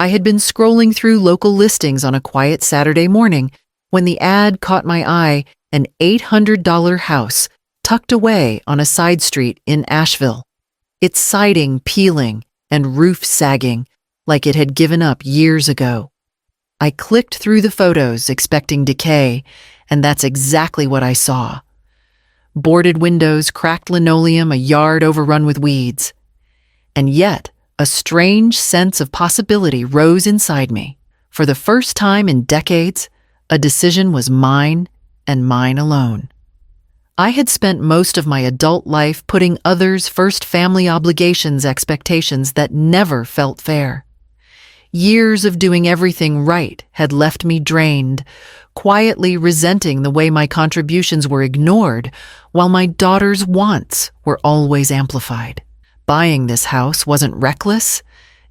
I had been scrolling through local listings on a quiet Saturday morning when the ad caught my eye, an $800 house tucked away on a side street in Asheville. Its siding peeling and roof sagging like it had given up years ago. I clicked through the photos expecting decay, and that's exactly what I saw. Boarded windows, cracked linoleum, a yard overrun with weeds. And yet, a strange sense of possibility rose inside me. For the first time in decades, a decision was mine and mine alone. I had spent most of my adult life putting others' first, family obligations, expectations that never felt fair. Years of doing everything right had left me drained, quietly resenting the way my contributions were ignored, while my daughter's wants were always amplified. Buying this house wasn't reckless,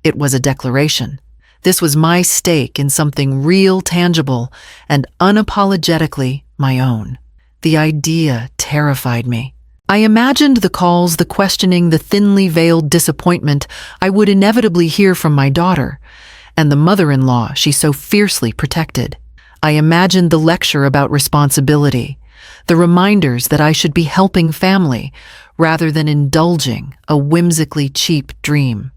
it was a declaration. This was my stake in something real, tangible, and unapologetically my own. The idea terrified me. I imagined the calls, the questioning, the thinly veiled disappointment I would inevitably hear from my daughter, and the mother-in-law she so fiercely protected. I imagined the lecture about responsibility, the reminders that I should be helping family rather than indulging a whimsically cheap dream.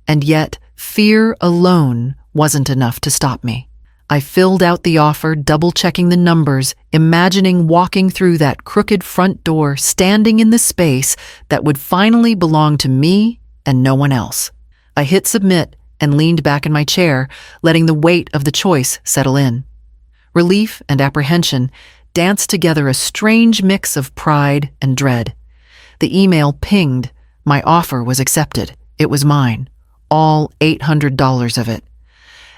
And yet, fear alone wasn't enough to stop me. I filled out the offer, double-checking the numbers, imagining walking through that crooked front door, standing in the space that would finally belong to me and no one else. I hit submit and leaned back in my chair, letting the weight of the choice settle in. Relief and apprehension danced together, a strange mix of pride and dread. The email pinged. My offer was accepted. It was mine, all $800 of it.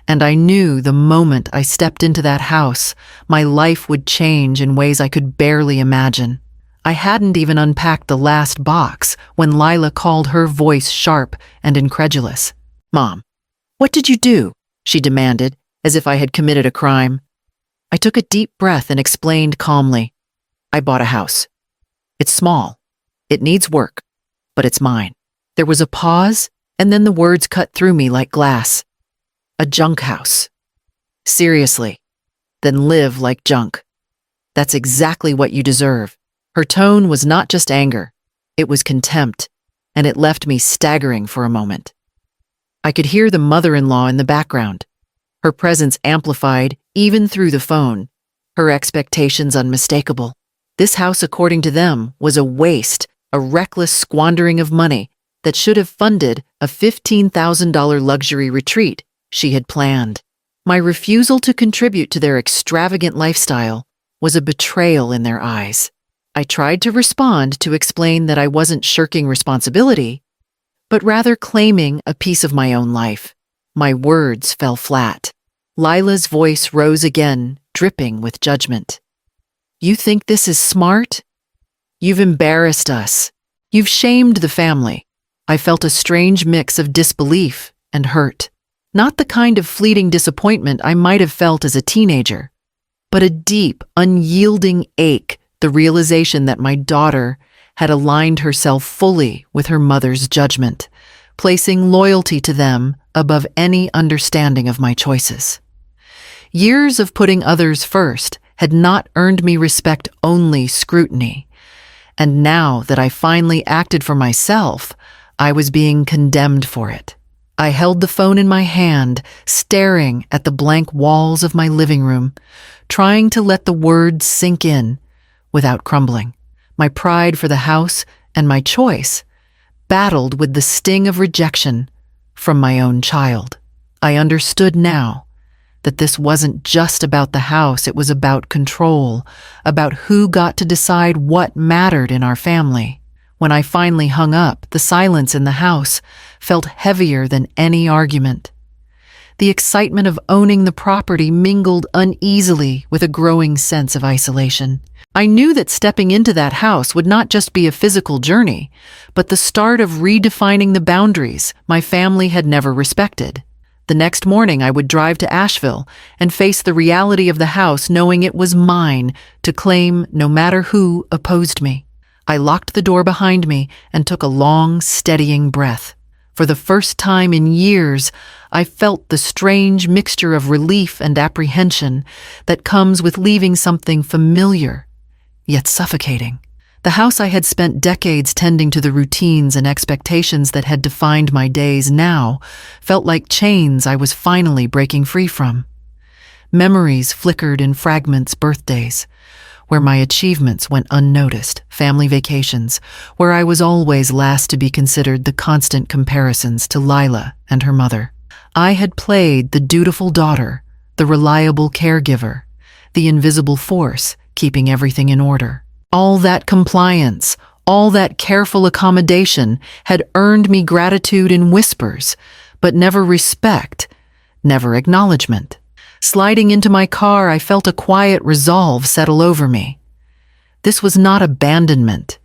And I knew the moment I stepped into that house, my life would change in ways I could barely imagine. I hadn't even unpacked the last box when Lila called, her voice sharp and incredulous. "Mom, what did you do?" she demanded, as if I had committed a crime. I took a deep breath and explained calmly. "I bought a house. It's small. It needs work, but it's mine." There was a pause, and then the words cut through me like glass. "A junk house." "Seriously? Then live like junk. That's exactly what you deserve." Her tone was not just anger, it was contempt, and it left me staggering for a moment. I could hear the mother-in-law in the background, her presence amplified even through the phone, her expectations unmistakable. This house, according to them, was a waste, a reckless squandering of money that should have funded a $15,000 luxury retreat she had planned. My refusal to contribute to their extravagant lifestyle was a betrayal in their eyes. I tried to respond to explain that I wasn't shirking responsibility, but rather claiming a piece of my own life. My words fell flat. Lila's voice rose again, dripping with judgment. "You think this is smart? You've embarrassed us. You've shamed the family." I felt a strange mix of disbelief and hurt. Not the kind of fleeting disappointment I might have felt as a teenager, but a deep, unyielding ache, the realization that my daughter had aligned herself fully with her mother's judgment, placing loyalty to them above any understanding of my choices. Years of putting others first had not earned me respect, only scrutiny. And now that I finally acted for myself, I was being condemned for it. I held the phone in my hand, staring at the blank walls of my living room, trying to let the words sink in without crumbling. My pride for the house and my choice battled with the sting of rejection from my own child. I understood now that this wasn't just about the house, it was about control, about who got to decide what mattered in our family. When I finally hung up, the silence in the house felt heavier than any argument. The excitement of owning the property mingled uneasily with a growing sense of isolation. I knew that stepping into that house would not just be a physical journey, but the start of redefining the boundaries my family had never respected. The next morning, I would drive to Asheville and face the reality of the house, knowing it was mine to claim no matter who opposed me. I locked the door behind me and took a long, steadying breath. For the first time in years, I felt the strange mixture of relief and apprehension that comes with leaving something familiar, yet suffocating. The house I had spent decades tending to the routines and expectations that had defined my days now felt like chains I was finally breaking free from. Memories flickered in fragments: birthdays, where my achievements went unnoticed; family vacations, where I was always last to be considered; the constant comparisons to Lila and her mother. I had played the dutiful daughter, the reliable caregiver, the invisible force keeping everything in order. All that compliance, all that careful accommodation had earned me gratitude in whispers, but never respect, never acknowledgement. Sliding into my car, I felt a quiet resolve settle over me. This was not abandonment,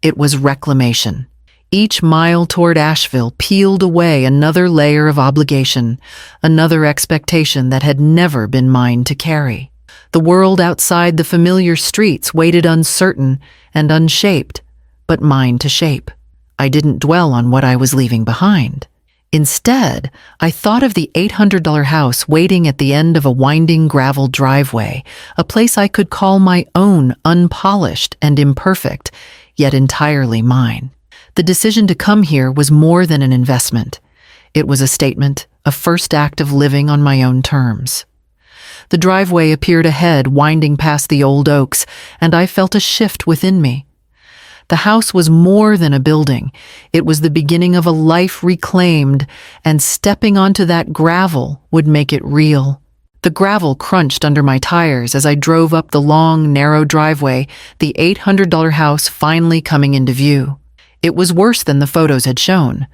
it was reclamation. Each mile toward Asheville peeled away another layer of obligation, another expectation that had never been mine to carry. The world outside the familiar streets waited uncertain and unshaped, but mine to shape. I didn't dwell on what I was leaving behind. Instead, I thought of the $800 house waiting at the end of a winding gravel driveway, a place I could call my own, unpolished and imperfect, yet entirely mine. The decision to come here was more than an investment. It was a statement, a first act of living on my own terms. The driveway appeared ahead, winding past the old oaks, and I felt a shift within me. The house was more than a building. It was the beginning of a life reclaimed, and stepping onto that gravel would make it real. The gravel crunched under my tires as I drove up the long, narrow driveway, the $800 house finally coming into view. It was worse than the photos had shown.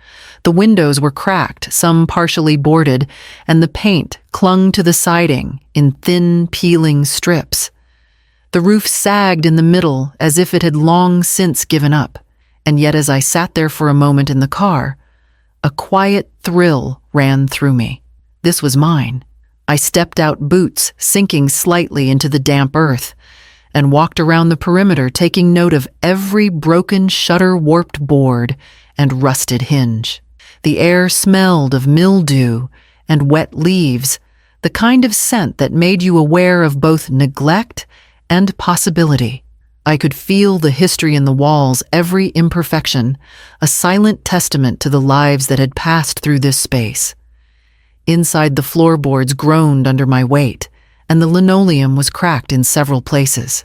The windows were cracked, some partially boarded, and the paint clung to the siding in thin, peeling strips. The roof sagged in the middle as if it had long since given up, and yet as I sat there for a moment in the car, a quiet thrill ran through me. This was mine. I stepped out, boots sinking slightly into the damp earth, and walked around the perimeter, taking note of every broken shutter, warped board, and rusted hinge. The air smelled of mildew and wet leaves, the kind of scent that made you aware of both neglect and possibility. I could feel the history in the walls, every imperfection, a silent testament to the lives that had passed through this space. Inside, the floorboards groaned under my weight, and the linoleum was cracked in several places.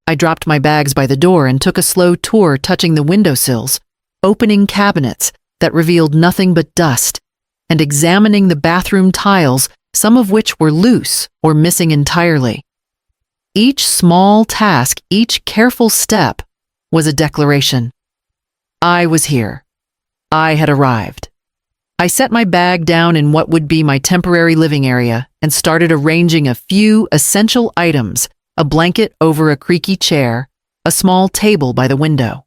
I dropped my bags by the door and took a slow tour, touching the windowsills, opening cabinets that revealed nothing but dust, and examining the bathroom tiles, some of which were loose or missing entirely. Each small task, each careful step, was a declaration. I was here. I had arrived. I set my bag down in what would be my temporary living area and started arranging a few essential items: a blanket over a creaky chair, a small table by the window.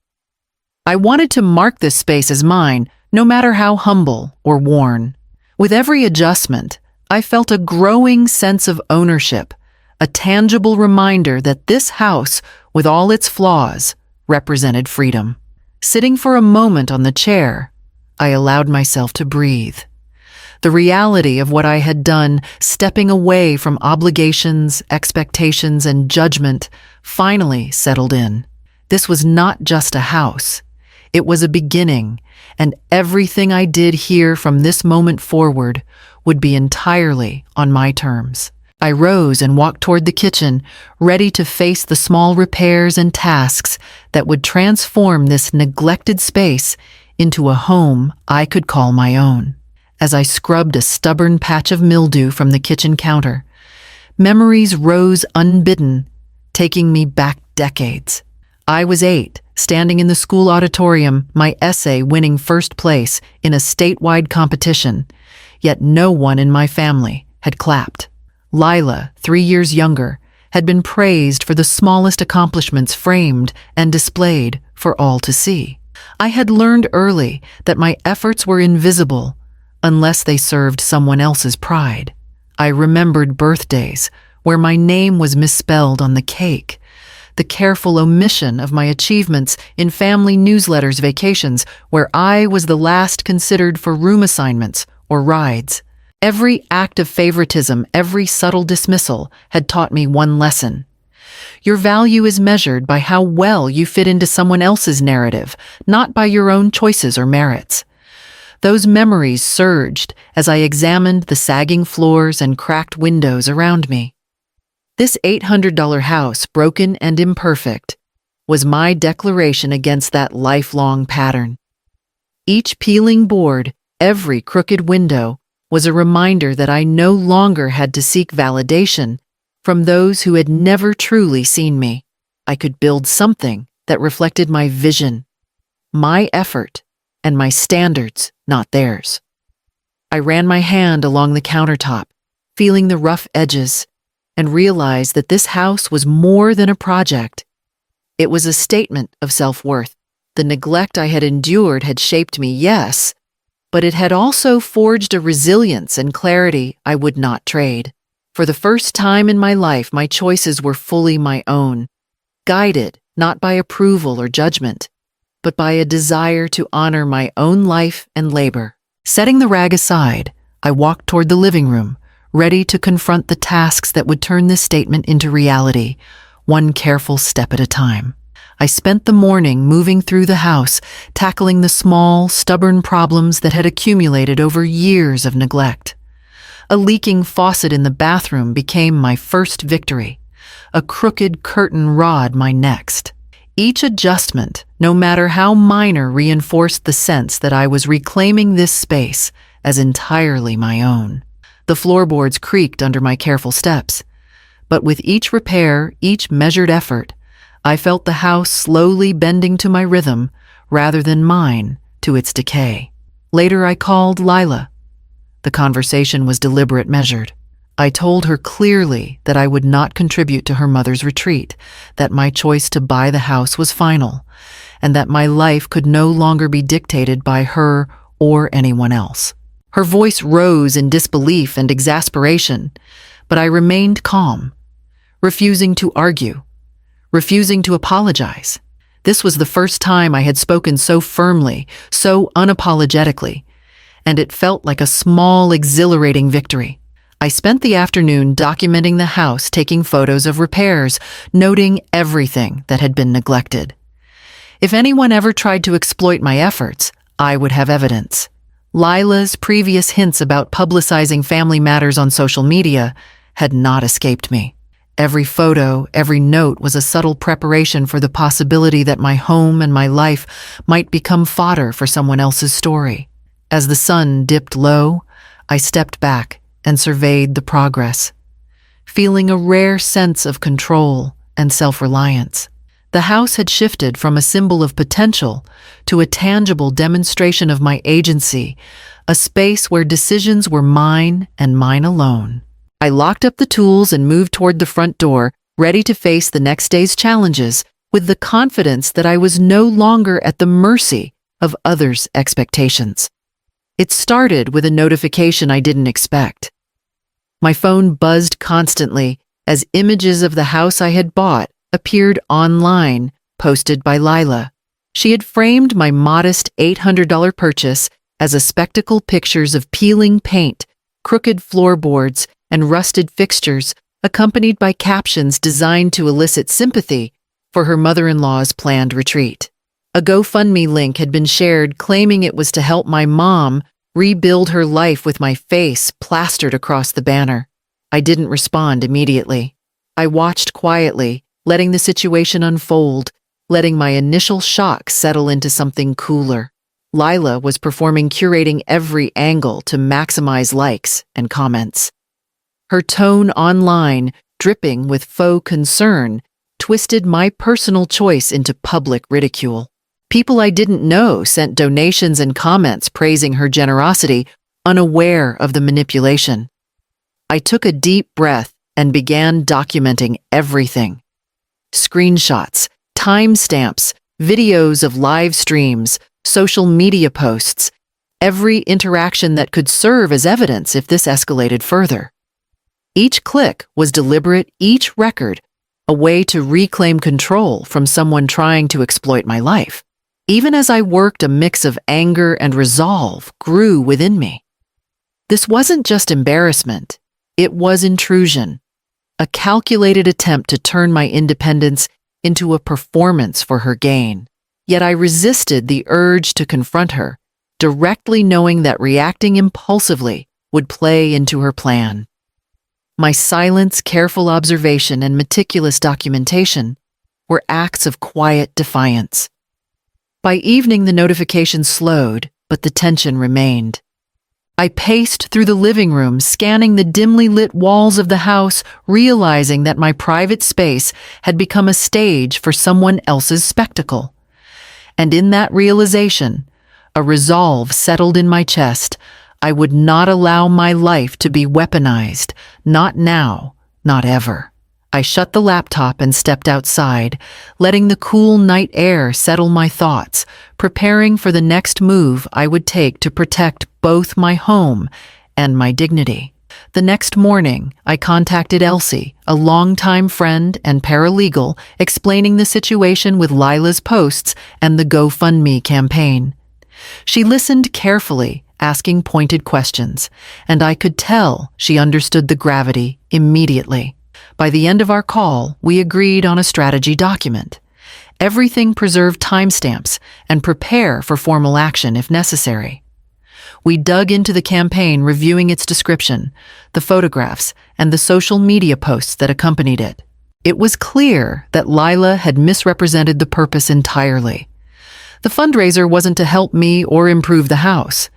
I wanted to mark this space as mine, no matter how humble or worn. With every adjustment, I felt a growing sense of ownership, a tangible reminder that this house, with all its flaws, represented freedom. Sitting for a moment on the chair, I allowed myself to breathe. The reality of what I had done, stepping away from obligations, expectations, and judgment, finally settled in. This was not just a house. It was a beginning, and everything I did here from this moment forward would be entirely on my terms. I rose and walked toward the kitchen, ready to face the small repairs and tasks that would transform this neglected space into a home I could call my own. As I scrubbed a stubborn patch of mildew from the kitchen counter, memories rose unbidden, taking me back decades. I was 8, standing in the school auditorium, my essay winning first place in a statewide competition, yet no one in my family had clapped. Lila, 3 years younger, had been praised for the smallest accomplishments, framed and displayed for all to see. I had learned early that my efforts were invisible unless they served someone else's pride. I remembered birthdays where my name was misspelled on the cake, the careful omission of my achievements in family newsletters, vacations where I was the last considered for room assignments or rides. Every act of favoritism, every subtle dismissal had taught me one lesson. Your value is measured by how well you fit into someone else's narrative, not by your own choices or merits. Those memories surged as I examined the sagging floors and cracked windows around me. This $800 house, broken and imperfect, was my declaration against that lifelong pattern. Each peeling board, every crooked window, was a reminder that I no longer had to seek validation from those who had never truly seen me. I could build something that reflected my vision, my effort, and my standards, not theirs. I ran my hand along the countertop, feeling the rough edges, and realized that this house was more than a project. It was a statement of self-worth. The neglect I had endured had shaped me, yes, but it had also forged a resilience and clarity I would not trade. For the first time in my life, my choices were fully my own, guided not by approval or judgment, but by a desire to honor my own life and labor. Setting the rag aside, I walked toward the living room, ready to confront the tasks that would turn this statement into reality, one careful step at a time. I spent the morning moving through the house, tackling the small, stubborn problems that had accumulated over years of neglect. A leaking faucet in the bathroom became my first victory, a crooked curtain rod my next. Each adjustment, no matter how minor, reinforced the sense that I was reclaiming this space as entirely my own. The floorboards creaked under my careful steps, but with each repair, each measured effort, I felt the house slowly bending to my rhythm rather than mine to its decay. Later I called Lila. The conversation was deliberate, measured. I told her clearly that I would not contribute to her mother's retreat, that my choice to buy the house was final, and that my life could no longer be dictated by her or anyone else. Her voice rose in disbelief and exasperation, but I remained calm, refusing to argue, refusing to apologize. This was the first time I had spoken so firmly, so unapologetically, and it felt like a small, exhilarating victory. I spent the afternoon documenting the house, taking photos of repairs, noting everything that had been neglected. If anyone ever tried to exploit my efforts, I would have evidence. Lila's previous hints about publicizing family matters on social media had not escaped me. Every photo, every note was a subtle preparation for the possibility that my home and my life might become fodder for someone else's story. As the sun dipped low, I stepped back and surveyed the progress, feeling a rare sense of control and self-reliance. The house had shifted from a symbol of potential to a tangible demonstration of my agency, a space where decisions were mine and mine alone. I locked up the tools and moved toward the front door, ready to face the next day's challenges with the confidence that I was no longer at the mercy of others' expectations. It started with a notification I didn't expect. My phone buzzed constantly as images of the house I had bought appeared online, posted by Lila. She had framed my modest $800 purchase as a spectacle, pictures of peeling paint, crooked floorboards, and rusted fixtures, accompanied by captions designed to elicit sympathy for her mother-in-law's planned retreat. A GoFundMe link had been shared claiming it was to help my mom rebuild her life, with my face plastered across the banner. I didn't respond immediately. I watched quietly, letting the situation unfold, letting my initial shock settle into something cooler. Lila was performing, curating every angle to maximize likes and comments. Her tone online, dripping with faux concern, twisted my personal choice into public ridicule. People I didn't know sent donations and comments praising her generosity, unaware of the manipulation. I took a deep breath and began documenting everything. Screenshots, timestamps, videos of live streams, social media posts, every interaction that could serve as evidence if this escalated further. Each click was deliberate, each record a way to reclaim control from someone trying to exploit my life. Even as I worked, a mix of anger and resolve grew within me. This wasn't just embarrassment, it was intrusion, a calculated attempt to turn my independence into a performance for her gain. Yet I resisted the urge to confront her, directly knowing that reacting impulsively would play into her plan. My silence, careful observation, and meticulous documentation were acts of quiet defiance. By evening, the notifications slowed, but the tension remained. I paced through the living room, scanning the dimly lit walls of the house, realizing that my private space had become a stage for someone else's spectacle. And in that realization, a resolve settled in my chest. I would not allow my life to be weaponized, not now, not ever. I shut the laptop and stepped outside, letting the cool night air settle my thoughts, preparing for the next move I would take to protect both my home and my dignity. The next morning, I contacted Elsie, a longtime friend and paralegal, explaining the situation with Lila's posts and the GoFundMe campaign. She listened carefully, asking pointed questions, and I could tell she understood the gravity immediately. By the end of our call, we agreed on a strategy document. Everything preserved timestamps and prepare for formal action if necessary. We dug into the campaign, reviewing its description, the photographs, and the social media posts that accompanied it. It was clear that Lila had misrepresented the purpose entirely. The fundraiser wasn't to help me or improve the house.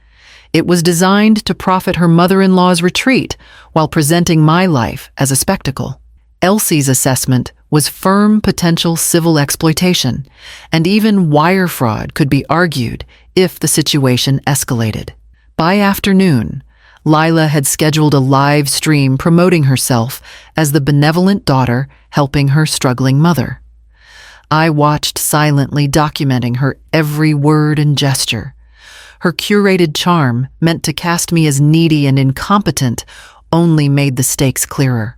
It was designed to profit her mother-in-law's retreat while presenting my life as a spectacle. Elsie's assessment was firm potential civil exploitation, and even wire fraud could be argued if the situation escalated. By afternoon, Lila had scheduled a live stream promoting herself as the benevolent daughter helping her struggling mother. I watched silently, documenting her every word and gesture. Her curated charm, meant to cast me as needy and incompetent, only made the stakes clearer.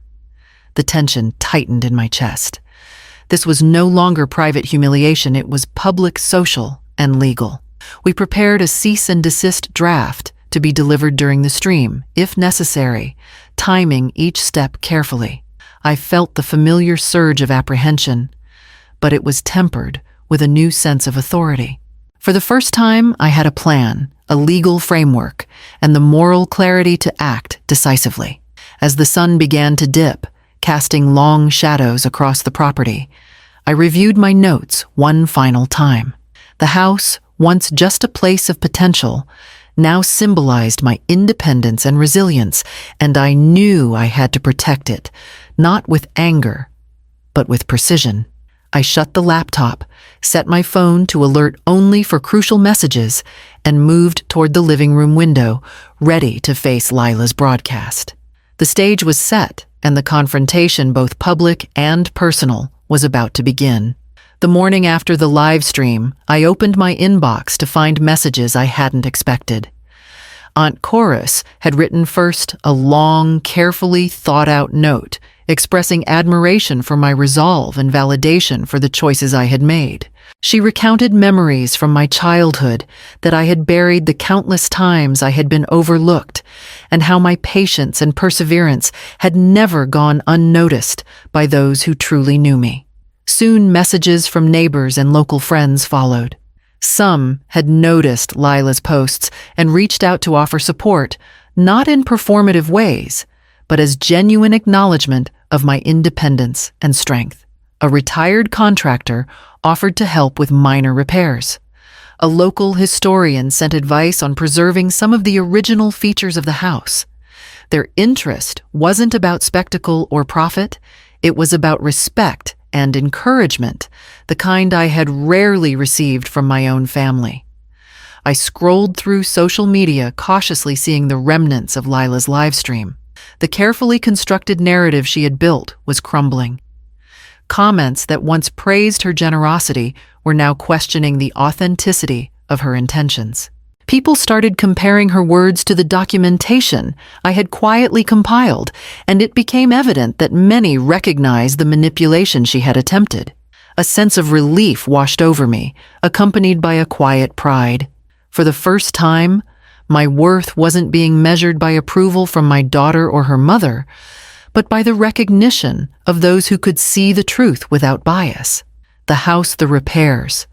The tension tightened in my chest. This was no longer private humiliation, it was public, social, and legal. We prepared a cease and desist draft to be delivered during the stream, if necessary, timing each step carefully. I felt the familiar surge of apprehension, but it was tempered with a new sense of authority. For the first time, I had a plan, a legal framework, and the moral clarity to act decisively. As the sun began to dip, casting long shadows across the property, I reviewed my notes one final time. The house, once just a place of potential, now symbolized my independence and resilience, and I knew I had to protect it, not with anger, but with precision. I shut the laptop, set my phone to alert only for crucial messages, and moved toward the living room window, ready to face Lila's broadcast. The stage was set, and the confrontation, both public and personal, was about to begin. The morning after the live stream, I opened my inbox to find messages I hadn't expected. Aunt Chorus had written first a long, carefully thought-out note expressing admiration for my resolve and validation for the choices I had made. She recounted memories from my childhood that I had buried, the countless times I had been overlooked, and how my patience and perseverance had never gone unnoticed by those who truly knew me. Soon messages from neighbors and local friends followed. Some had noticed Lila's posts and reached out to offer support, not in performative ways, but as genuine acknowledgement of my independence and strength. A retired contractor offered to help with minor repairs. A local historian sent advice on preserving some of the original features of the house. Their interest wasn't about spectacle or profit, it was about respect and encouragement, the kind I had rarely received from my own family. I scrolled through social media, cautiously seeing the remnants of Lila's livestream. The carefully constructed narrative she had built was crumbling. Comments that once praised her generosity were now questioning the authenticity of her intentions. People started comparing her words to the documentation I had quietly compiled, and it became evident that many recognized the manipulation she had attempted. A sense of relief washed over me, accompanied by a quiet pride. For the first time, My worth wasn't being measured by approval from my daughter or her mother, but by the recognition of those who could see the truth without bias. The house, the repairs,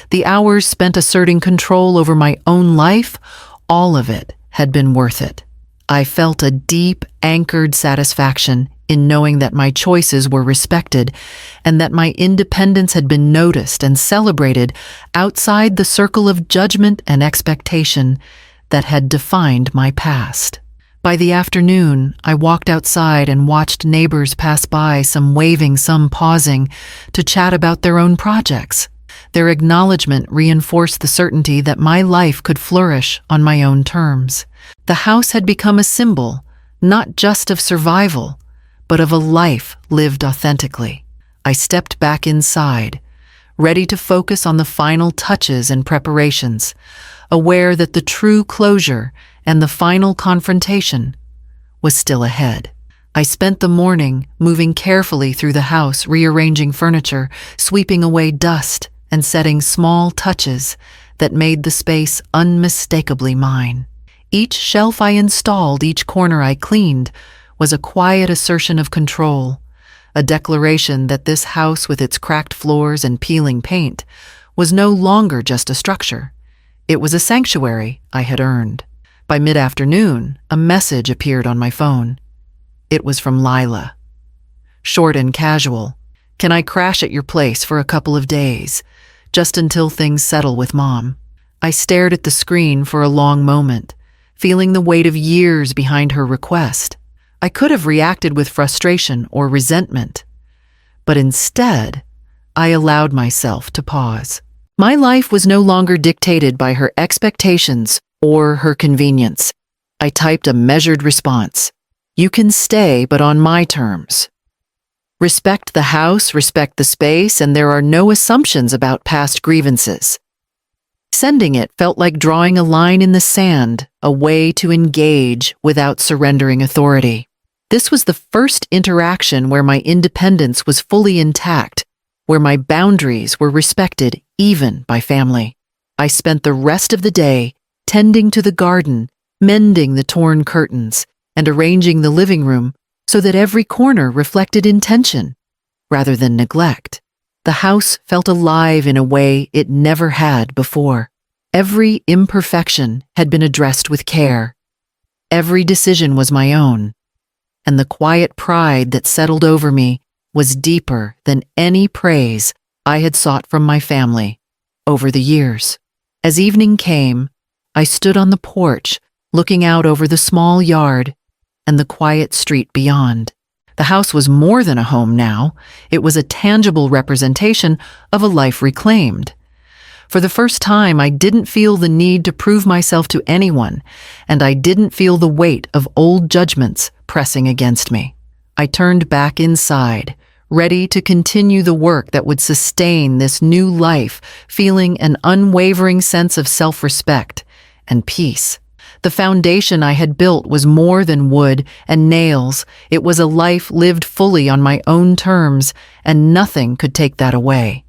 the hours spent asserting control over my own life, all of it had been worth it. I felt a deep, anchored satisfaction in knowing that my choices were respected and that my independence had been noticed and celebrated outside the circle of judgment and expectation that had defined my past. By the afternoon, I walked outside and watched neighbors pass by, some waving, some pausing, to chat about their own projects. Their acknowledgement reinforced the certainty that my life could flourish on my own terms. The house had become a symbol, not just of survival, but of a life lived authentically. I stepped back inside, ready to focus on the final touches and preparations, aware that the true closure and the final confrontation was still ahead. I spent the morning moving carefully through the house, rearranging furniture, sweeping away dust, and setting small touches that made the space unmistakably mine. Each shelf I installed, each corner I cleaned, was a quiet assertion of control, a declaration that this house with its cracked floors and peeling paint was no longer just a structure. It was a sanctuary I had earned. By mid-afternoon, a message appeared on my phone. It was from Lila. Short and casual. "Can I crash at your place for a couple of days, just until things settle with Mom?" I stared at the screen for a long moment, feeling the weight of years behind her request. I could have reacted with frustration or resentment, but instead, I allowed myself to pause. My life was no longer dictated by her expectations or her convenience. I typed a measured response. "You can stay, but on my terms. Respect the house, respect the space, and there are no assumptions about past grievances." Sending it felt like drawing a line in the sand, a way to engage without surrendering authority. This was the first interaction where my independence was fully intact, where my boundaries were respected even by family. I spent the rest of the day tending to the garden, mending the torn curtains, and arranging the living room so that every corner reflected intention rather than neglect. The house felt alive in a way it never had before. Every imperfection had been addressed with care. Every decision was my own, and the quiet pride that settled over me was deeper than any praise I had sought from my family over the years. As evening came, I stood on the porch, looking out over the small yard and the quiet street beyond. The house was more than a home now. It was a tangible representation of a life reclaimed. For the first time, I didn't feel the need to prove myself to anyone, and I didn't feel the weight of old judgments pressing against me. I turned back inside, ready to continue the work that would sustain this new life, feeling an unwavering sense of self-respect and peace. The foundation I had built was more than wood and nails. It was a life lived fully on my own terms, and nothing could take that away.